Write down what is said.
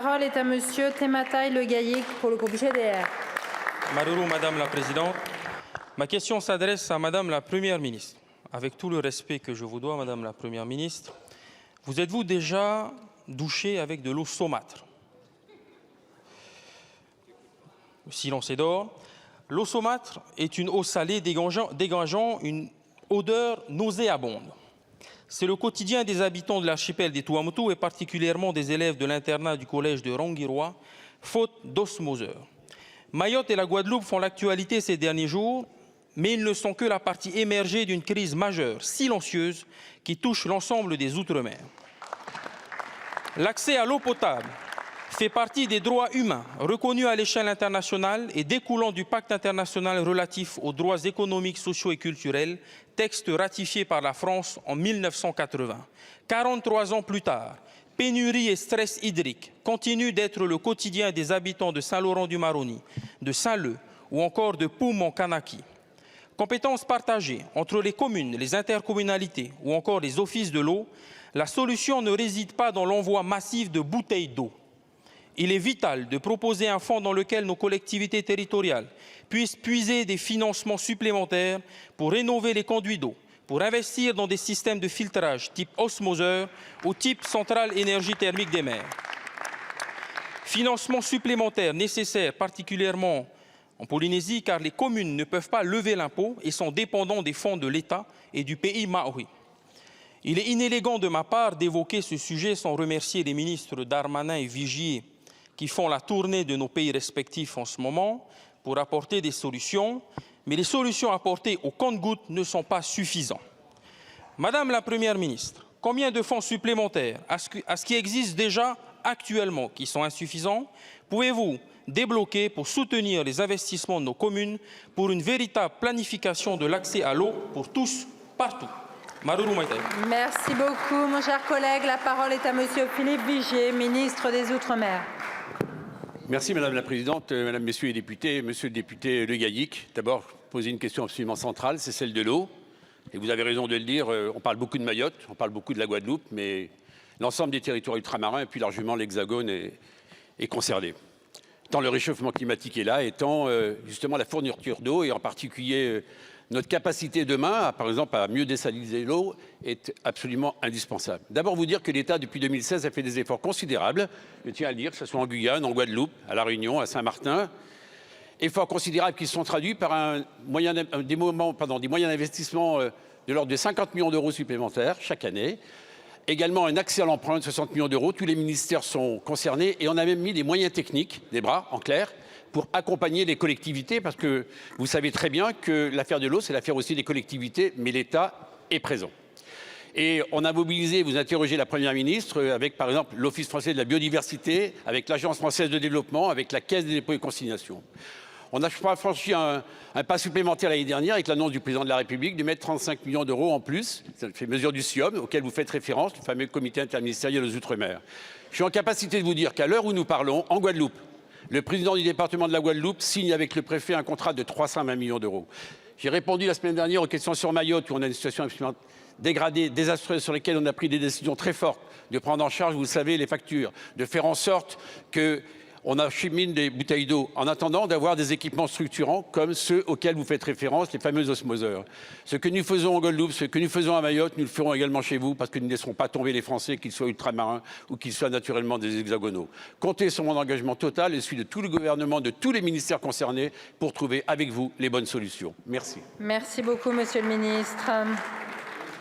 La parole est à Monsieur Tematai Le Gayik pour le groupe GDR. Maruru, Madame la Présidente. Ma question s'adresse à Madame la Première ministre. Avec tout le respect que je vous dois, Madame la Première ministre, vous êtes-vous déjà douché avec de l'eau saumâtre? Le silence est d'or. L'eau saumâtre est une eau salée dégageant une odeur nauséabonde. C'est le quotidien des habitants de l'archipel des Tuamotu et particulièrement des élèves de l'internat du collège de Rangiroa, faute d'osmoseur. Mayotte et la Guadeloupe font l'actualité ces derniers jours, mais ils ne sont que la partie émergée d'une crise majeure, silencieuse, qui touche l'ensemble des Outre-mer. L'accès à l'eau potable fait partie des droits humains reconnus à l'échelle internationale et découlant du pacte international relatif aux droits économiques, sociaux et culturels, texte ratifié par la France en 1980. 43 ans plus tard, pénurie et stress hydrique continuent d'être le quotidien des habitants de Saint-Laurent-du-Maroni, de Saint-Leu ou encore de Poum-en-Kanaki. Compétences partagées entre les communes, les intercommunalités ou encore les offices de l'eau, la solution ne réside pas dans l'envoi massif de bouteilles d'eau. Il est vital de proposer un fonds dans lequel nos collectivités territoriales puissent puiser des financements supplémentaires pour rénover les conduits d'eau, pour investir dans des systèmes de filtrage type osmoseur ou type centrale énergie thermique des mers. Financements supplémentaires nécessaires particulièrement en Polynésie car les communes ne peuvent pas lever l'impôt et sont dépendants des fonds de l'État et du pays maori. Il est inélégant de ma part d'évoquer ce sujet sans remercier les ministres Darmanin et Vigier qui font la tournée de nos pays respectifs en ce moment pour apporter des solutions, mais les solutions apportées au compte-gouttes ne sont pas suffisantes. Madame la Première ministre, combien de fonds supplémentaires à ce qui existe déjà actuellement qui sont insuffisants pouvez-vous débloquer pour soutenir les investissements de nos communes pour une véritable planification de l'accès à l'eau pour tous, partout? Maruru Maitai. Merci beaucoup, mon cher collègue. La parole est à Monsieur Philippe Vigier, ministre des Outre-mer. Merci Madame la Présidente, Mesdames, Messieurs les députés, Monsieur le député Le Gayik. D'abord, poser une question absolument centrale, c'est celle de l'eau. Et vous avez raison de le dire, on parle beaucoup de Mayotte, on parle beaucoup de la Guadeloupe, mais l'ensemble des territoires ultramarins et puis largement l'Hexagone est concerné. Tant le réchauffement climatique est là, et tant justement la fourniture d'eau, et en particulier notre capacité demain, par exemple, à mieux désaliniser l'eau, est absolument indispensable. D'abord, vous dire que l'État, depuis 2016, a fait des efforts considérables. Je tiens à le dire, que ce soit en Guyane, en Guadeloupe, à La Réunion, à Saint-Martin. Efforts considérables qui se sont traduits par des moyens d'investissement de l'ordre de 50 millions d'euros supplémentaires chaque année. Également un accès à l'emprunt de 60 millions d'euros. Tous les ministères sont concernés et on a même mis des moyens techniques, des bras, en clair, pour accompagner les collectivités, parce que vous savez très bien que l'affaire de l'eau, c'est l'affaire aussi des collectivités, mais l'État est présent. Et on a mobilisé, vous interrogez la Première ministre, avec par exemple l'Office français de la biodiversité, avec l'Agence française de développement, avec la Caisse des dépôts et consignations. On a franchi un pas supplémentaire l'année dernière avec l'annonce du président de la République de mettre 35 millions d'euros en plus, ça fait mesure du SIOM, auquel vous faites référence, le fameux comité interministériel aux Outre-mer. Je suis en capacité de vous dire qu'à l'heure où nous parlons, en Guadeloupe, le président du département de la Guadeloupe signe avec le préfet un contrat de 320 millions d'euros. J'ai répondu la semaine dernière aux questions sur Mayotte, où on a une situation absolument dégradée, désastreuse, sur lesquelles on a pris des décisions très fortes, de prendre en charge, vous le savez, les factures, de faire en sorte que on achemine des bouteilles d'eau en attendant d'avoir des équipements structurants comme ceux auxquels vous faites référence, les fameux osmoseurs. Ce que nous faisons en Guadeloupe, ce que nous faisons à Mayotte, nous le ferons également chez vous parce que nous ne laisserons pas tomber les Français, qu'ils soient ultramarins ou qu'ils soient naturellement des hexagonaux. Comptez sur mon engagement total et celui de tout le gouvernement, de tous les ministères concernés pour trouver avec vous les bonnes solutions. Merci. Merci beaucoup, Monsieur le Ministre.